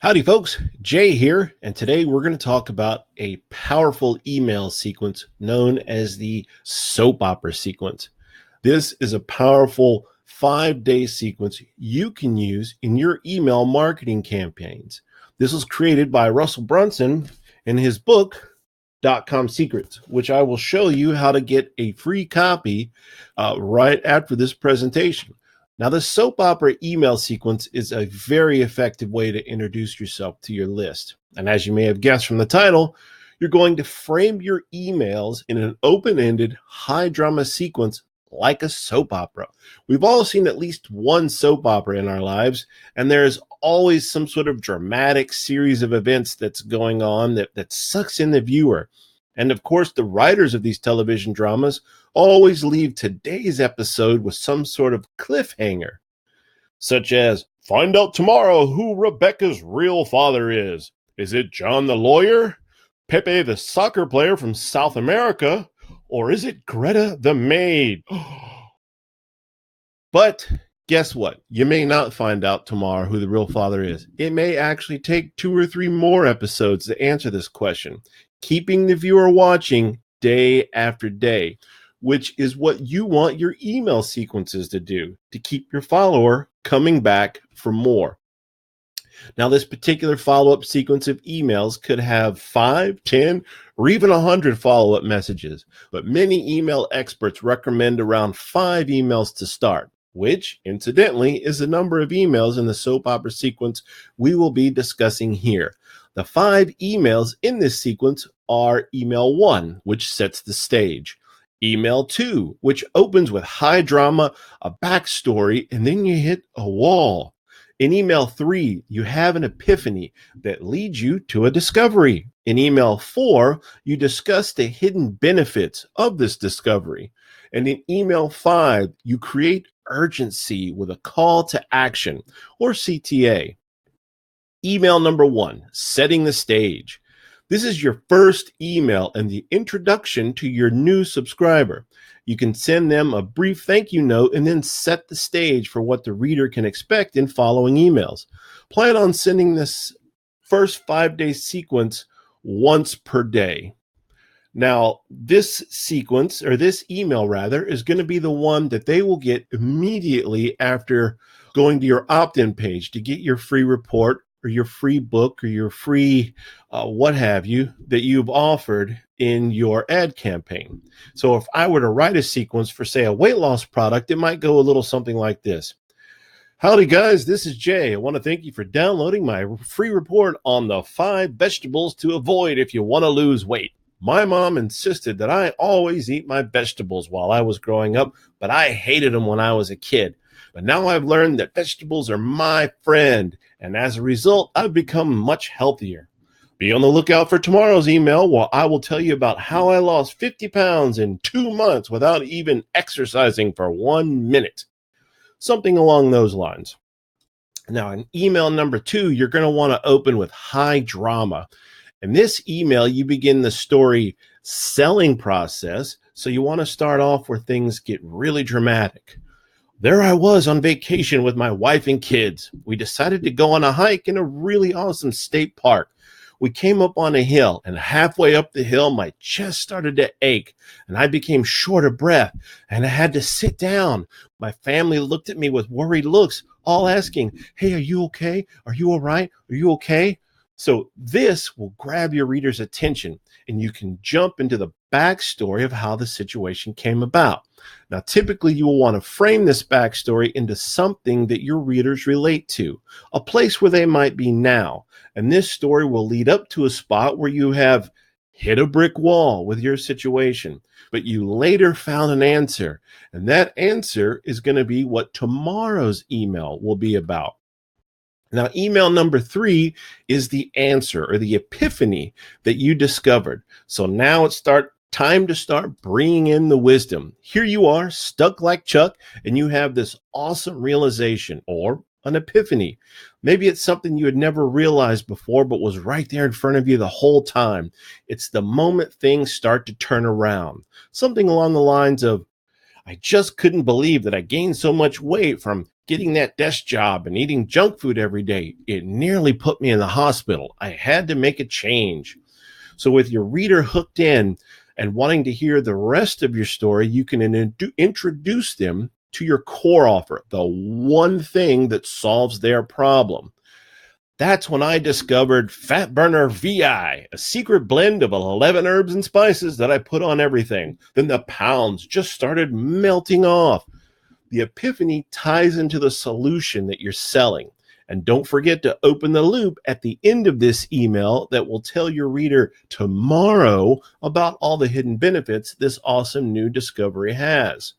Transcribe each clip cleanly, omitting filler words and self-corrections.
Howdy folks, Jay here, and today we're going to talk about a powerful email sequence known as the soap opera sequence. This is a powerful 5-day sequence you can use in your email marketing campaigns. This was created by Russell Brunson in his book, DOTCOM Secrets, which I will show you how to get a free copy right after this presentation. Now, the soap opera email sequence is a very effective way to introduce yourself to your list. And as you may have guessed from the title, you're going to frame your emails in an open-ended, high-drama sequence like a soap opera. We've all seen at least one soap opera in our lives, and there's always some sort of dramatic series of events that's going on that sucks in the viewer. And of course, the writers of these television dramas always leave today's episode with some sort of cliffhanger, such as, find out tomorrow who Rebecca's real father is. Is it John the lawyer, Pepe the soccer player from South America, or is it Greta the maid? But guess what? You may not find out tomorrow who the real father is. It may actually take 2 or 3 more episodes to answer this question, keeping the viewer watching day after day, which is what you want your email sequences to do, to keep your follower coming back for more. Now, this particular follow-up sequence of emails could have 5, 10, or even 100 follow-up messages, but many email experts recommend around 5 emails to start, which, incidentally, is the number of emails in the soap opera sequence we will be discussing here. The 5 emails in this sequence are email 1, which sets the stage, email 2, which opens with high drama, a backstory, and then you hit a wall. In email 3, you have an epiphany that leads you to a discovery. In email 4, you discuss the hidden benefits of this discovery. And in email 5, you create urgency with a call to action, or CTA. Email number 1, setting the stage. This is your first email and the introduction to your new subscriber. You can send them a brief thank you note and then set the stage for what the reader can expect in following emails. Plan on sending this first 5-day sequence once per day. Now, this sequence, or this email rather, is going to be the one that they will get immediately after going to your opt-in page to get your free report or your free book or your free what have you that you've offered in your ad campaign. So if I were to write a sequence for, say, a weight loss product, it might go a little something like this. Howdy guys, this is Jay. I want to thank you for downloading my free report on the 5 vegetables to avoid if you want to lose weight. My mom insisted that I always eat my vegetables while I was growing up, but I hated them when I was a kid. But now I've learned that vegetables are my friend, and as a result, I've become much healthier. Be on the lookout for tomorrow's email, where I will tell you about how I lost 50 pounds in 2 months without even exercising for 1 minute. Something along those lines. Now, in email number 2, you're going to want to open with high drama. In this email, you begin the story selling process, so you want to start off where things get really dramatic. There I was on vacation with my wife and kids. We decided to go on a hike in a really awesome state park. We came up on a hill, and halfway up the hill, my chest started to ache, and I became short of breath, and I had to sit down. My family looked at me with worried looks, all asking, hey, are you okay? Are you all right? Are you okay? So this will grab your reader's attention, and you can jump into the backstory of how the situation came about. Now, typically, you will want to frame this backstory into something that your readers relate to, a place where they might be now. And this story will lead up to a spot where you have hit a brick wall with your situation, but you later found an answer. And that answer is going to be what tomorrow's email will be about. Now, email number 3 is the answer or the epiphany that you discovered. So now it's time to start bringing in the wisdom. Here you are, stuck like Chuck, and you have this awesome realization or an epiphany. Maybe it's something you had never realized before, but was right there in front of you the whole time. It's the moment things start to turn around. Something along the lines of, I just couldn't believe that I gained so much weight from getting that desk job and eating junk food every day, it nearly put me in the hospital. I had to make a change. So with your reader hooked in and wanting to hear the rest of your story, you can introduce them to your core offer, the one thing that solves their problem. That's when I discovered Fat Burner VI, a secret blend of 11 herbs and spices that I put on everything. Then the pounds just started melting off. The epiphany ties into the solution that you're selling. And don't forget to open the loop at the end of this email that will tell your reader tomorrow about all the hidden benefits this awesome new discovery has.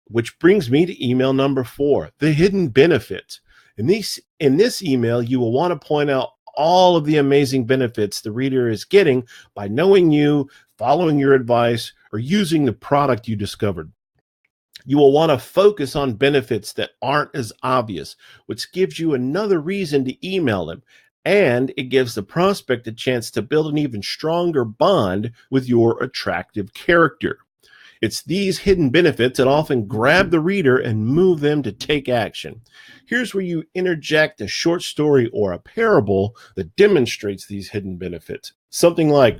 Which brings me to email number 4, the hidden benefits. In this email, you will want to point out all of the amazing benefits the reader is getting by knowing you, following your advice, or using the product you discovered. You will want to focus on benefits that aren't as obvious, which gives you another reason to email them, and it gives the prospect a chance to build an even stronger bond with your attractive character. It's these hidden benefits that often grab the reader and move them to take action. Here's where you interject a short story or a parable that demonstrates these hidden benefits. Something like,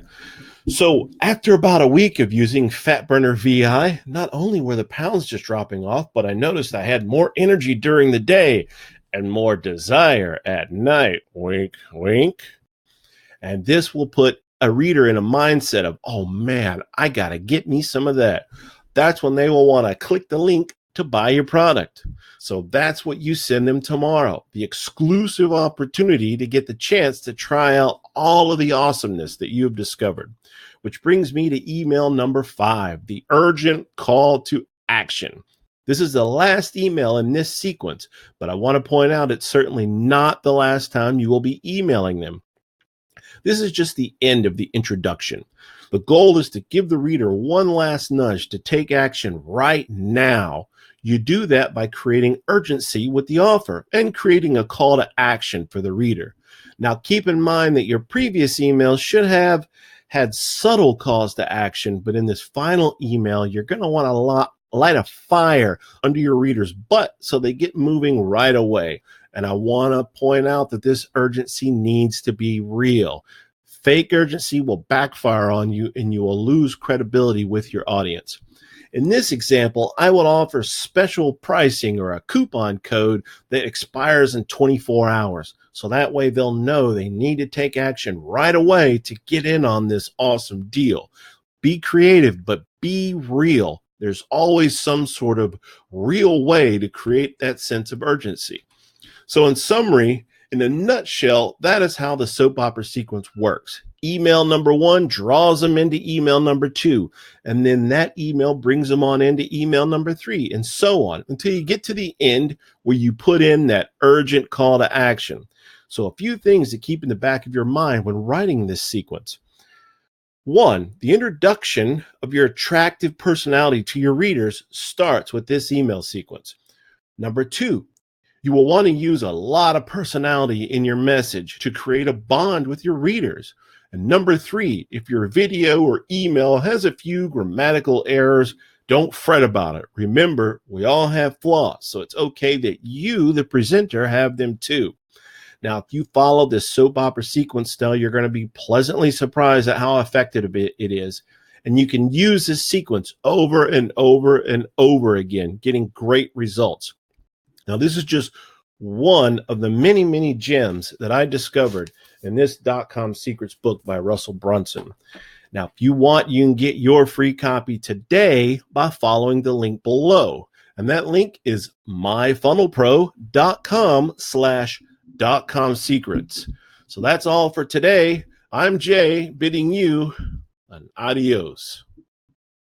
so after about a week of using Fat Burner VI, not only were the pounds just dropping off, but I noticed I had more energy during the day and more desire at night. Wink, wink. And this will put a reader in a mindset of, oh man, I got to get me some of that. That's when they will want to click the link to buy your product. So that's what you send them tomorrow, the exclusive opportunity to get the chance to try out all of the awesomeness that you have discovered. Which brings me to email number 5, the urgent call to action. This is the last email in this sequence, but I want to point out it's certainly not the last time you will be emailing them. This is just the end of the introduction. The goal is to give the reader one last nudge to take action right now. You do that by creating urgency with the offer and creating a call to action for the reader. Now, keep in mind that your previous emails should have had subtle calls to action, but in this final email, you're going to want to light a fire under your reader's butt so they get moving right away. And I want to point out that this urgency needs to be real. Fake urgency will backfire on you and you will lose credibility with your audience. In this example, I would offer special pricing or a coupon code that expires in 24 hours. So that way they'll know they need to take action right away to get in on this awesome deal. Be creative, but be real. There's always some sort of real way to create that sense of urgency. So in summary, in a nutshell, that is how the soap opera sequence works. Email number 1 draws them into email number 2, and then that email brings them on into email number 3, and so on, until you get to the end where you put in that urgent call to action. So a few things to keep in the back of your mind when writing this sequence. 1, the introduction of your attractive personality to your readers starts with this email sequence. Number 2, you will want to use a lot of personality in your message to create a bond with your readers. And number 3, if your video or email has a few grammatical errors, don't fret about it. Remember, we all have flaws, so it's okay that you, the presenter, have them too. Now, if you follow this soap opera sequence style, you're going to be pleasantly surprised at how effective it is. And you can use this sequence over and over and over again, getting great results. Now, this is just one of the many, many gems that I discovered in this .com Secrets book by Russell Brunson. Now, if you want, you can get your free copy today by following the link below. And that link is myfunnelpro.com/.com secrets. So that's all for today. I'm Jay, bidding you an adios.